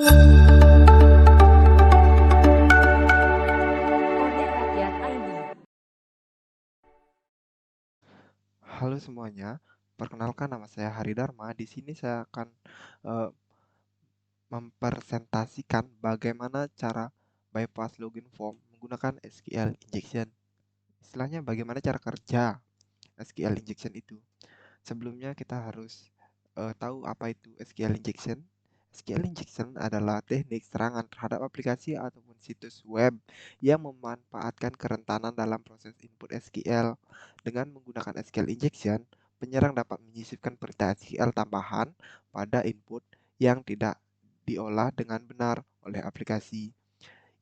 Kode Rakyat ID. Halo semuanya, perkenalkan nama saya Hari Dharma. Di sini saya akan eh, mempresentasikan bagaimana cara bypass login form menggunakan SQL injection. Istilahnya bagaimana cara kerja SQL injection itu. Sebelumnya kita harus tahu apa itu SQL injection. SQL injection adalah teknik serangan terhadap aplikasi ataupun situs web yang memanfaatkan kerentanan dalam proses input SQL. Dengan menggunakan SQL injection, penyerang dapat menyisipkan perintah SQL tambahan pada input yang tidak diolah dengan benar oleh aplikasi.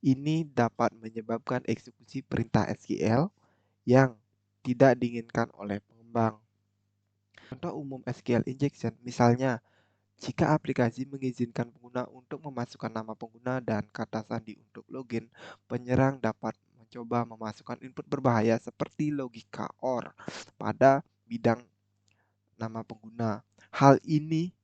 Ini dapat menyebabkan eksekusi perintah SQL yang tidak diinginkan oleh pengembang. Contoh umum SQL injection, misalnya jika aplikasi mengizinkan pengguna untuk memasukkan nama pengguna dan kata sandi untuk login, penyerang dapat mencoba memasukkan input berbahaya seperti logika OR pada bidang nama pengguna. Hal ini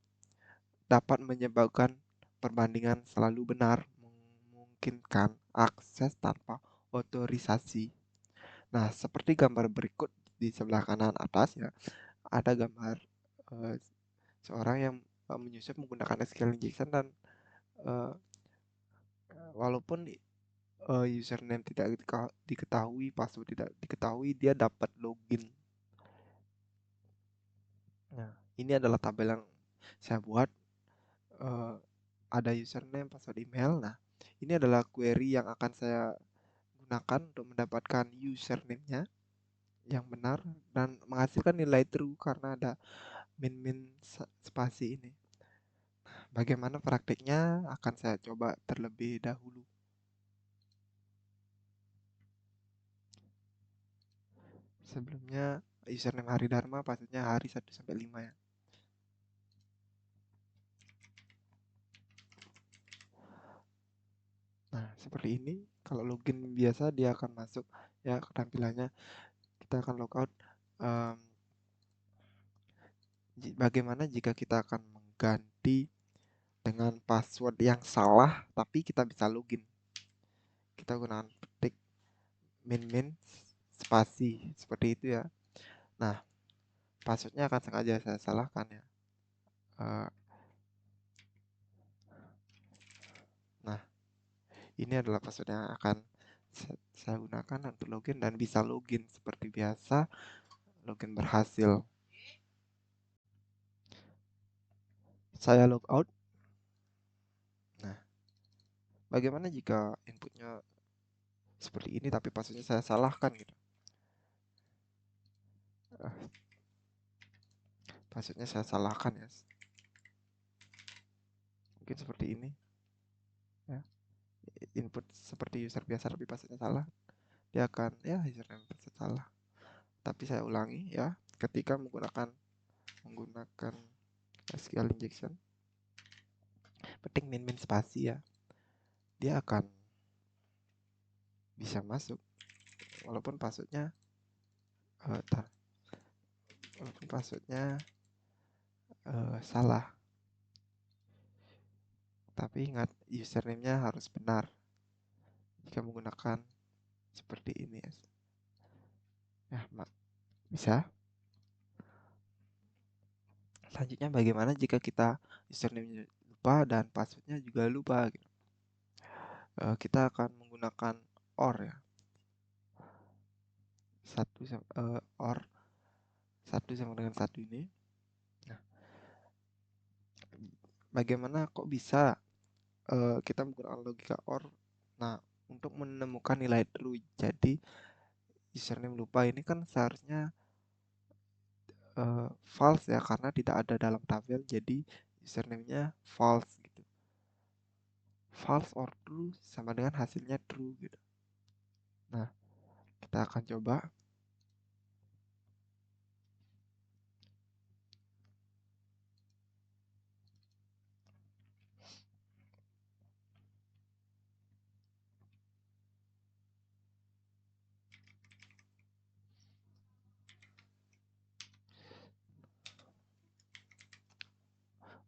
dapat menyebabkan perbandingan selalu benar, memungkinkan akses tanpa otorisasi. Nah, seperti gambar berikut di sebelah kanan atas ya, ada gambar eh, seorang yang menyusup menggunakan SQL injection dan eh, walaupun username tidak diketahui, password tidak diketahui, dia dapat login. Nah, ini adalah tabel yang saya buat. eh, ada username, password email. Nah, ini adalah query yang akan saya gunakan untuk mendapatkan username-nya yang benar dan menghasilkan nilai true karena ada min spasi ini. Bagaimana praktiknya akan saya coba terlebih dahulu. Sebelumnya username Hari Dharma passwordnya hari 1 sampai 5 ya. Nah, seperti ini. Kalau login biasa dia akan masuk ya tampilannya. Kita akan logout. Em, Bagaimana jika kita akan mengganti dengan password yang salah tapi kita bisa login? Kita gunakan ketik min spasi seperti itu ya. Nah, passwordnya akan sengaja saya salahkan ya. Eh, nah, ini adalah password yang akan saya gunakan untuk login dan bisa login seperti biasa. Login berhasil. Saya logout. Nah, bagaimana jika inputnya seperti ini tapi passwordnya saya salahkan gitu? Eh, Passwordnya saya salahkan ya. Mungkin seperti ini ya. Input seperti user biasa tapi passwordnya salah. Dia akan ya username password salah. Tapi saya ulangi ya. Ketika menggunakan SQL injection, penting min spasi ya. Dia akan bisa masuk walaupun passwordnya tar, walaupun passwordnya salah. Tapi ingat username-nya harus benar jika menggunakan seperti ini ya. Ya, bisa. Selanjutnya bagaimana jika kita username lupa dan passwordnya juga lupa gitu. Kita akan menggunakan OR ya. OR satu sama dengan satu ini. Nah, bagaimana kok bisa kita menggunakan logika OR? Nah, untuk menemukan nilai true. Jadi username lupa ini kan seharusnya false ya karena tidak ada dalam tabel. Jadi username-nya false gitu. False or true sama dengan hasilnya true gitu. Nah, kita akan coba.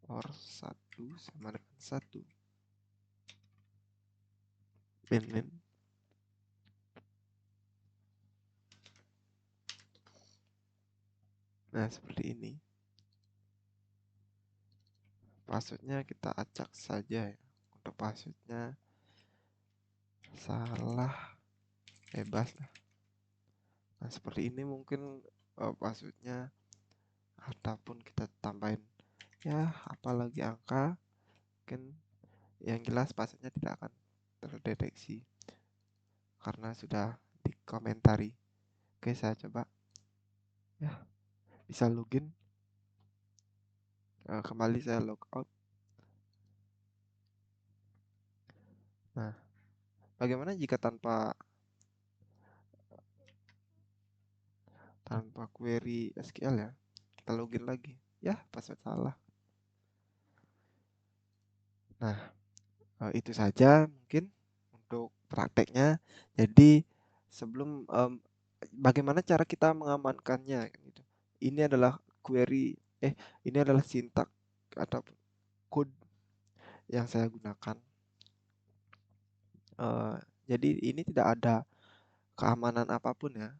OR 1 sama dengan 1. min. Nah, seperti ini. Passwordnya kita acak saja ya. Untuk passwordnya salah bebas lah. Nah, seperti ini mungkin passwordnya, ataupun kita tambahin ya apalagi angka, mungkin yang jelas passwordnya tidak akan terdeteksi karena sudah dikomentari. Oke, saya coba ya, bisa login. Kembali saya logout. Nah, bagaimana jika tanpa query SQL ya? Kita login lagi. Ya, password salah. Nah, itu saja mungkin untuk prakteknya. Jadi sebelum bagaimana cara kita mengamankannya gitu. Ini adalah query ini adalah sintak atau code yang saya gunakan. Jadi ini tidak ada keamanan apapun ya.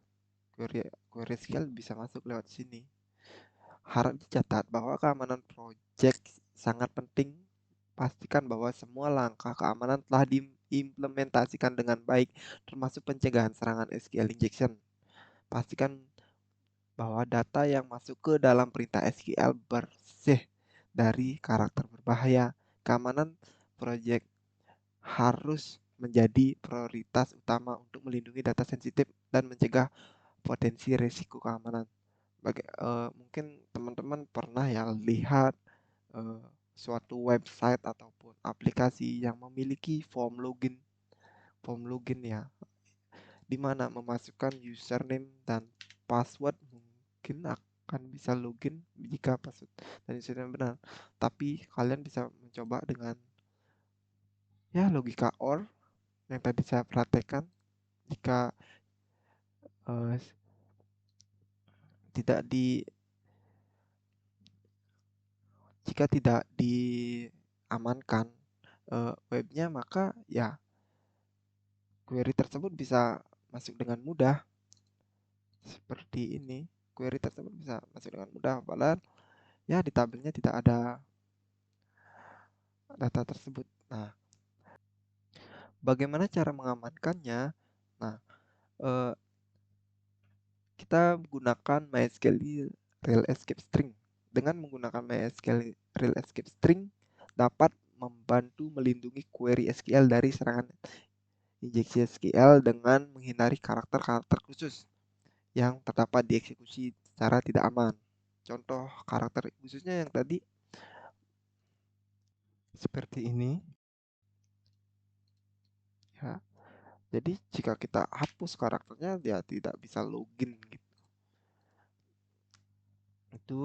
Query SQL bisa masuk lewat sini. Harap dicatat bahwa keamanan project sangat penting. Pastikan bahwa semua langkah keamanan telah diimplementasikan dengan baik, termasuk pencegahan serangan SQL injection. Pastikan bahwa data yang masuk ke dalam perintah SQL bersih dari karakter berbahaya. Keamanan project harus menjadi prioritas utama untuk melindungi data sensitif dan mencegah potensi risiko keamanan. Mungkin teman-teman pernah ya lihat suatu website ataupun aplikasi yang memiliki form login ya, di mana memasukkan username dan password mungkin akan bisa login jika password dan username benar. Tapi kalian bisa mencoba dengan ya logika OR yang tadi saya praktekkan. Jika eh, tidak di jika tidak diamankan webnya, maka ya query tersebut bisa masuk dengan mudah. Seperti ini, query tersebut bisa masuk dengan mudah, padahal ya di tabelnya tidak ada data tersebut. Nah, bagaimana cara mengamankannya? Nah, eh, kita gunakan MySQL Real Escape String. Dengan menggunakan MySQL Real Escape String dapat membantu melindungi query SQL dari serangan injeksi SQL dengan menghindari karakter-karakter khusus yang terdapat dieksekusi secara tidak aman. Contoh karakter khususnya yang tadi seperti ini ya. Jadi jika kita hapus karakternya, dia tidak bisa login gitu. Itu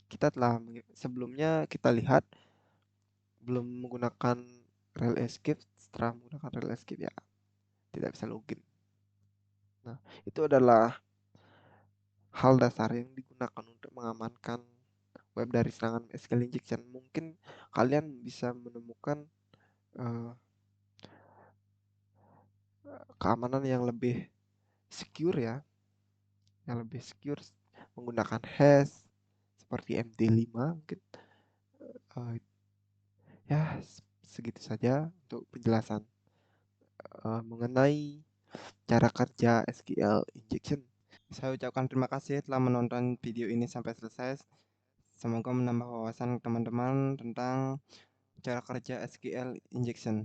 kita telah sebelumnya kita lihat belum menggunakan Real Escape, setelah menggunakan Real Escape ya tidak bisa login. Nah, itu adalah hal dasar yang digunakan untuk mengamankan web dari serangan SQL injection. Mungkin kalian bisa menemukan uh, keamanan yang lebih secure ya, yang lebih secure menggunakan hash seperti MD5 mungkin. Ya, segitu saja untuk penjelasan mengenai cara kerja SQL injection. Saya ucapkan terima kasih telah menonton video ini sampai selesai. Semoga menambah wawasan teman-teman tentang cara kerja SQL injection.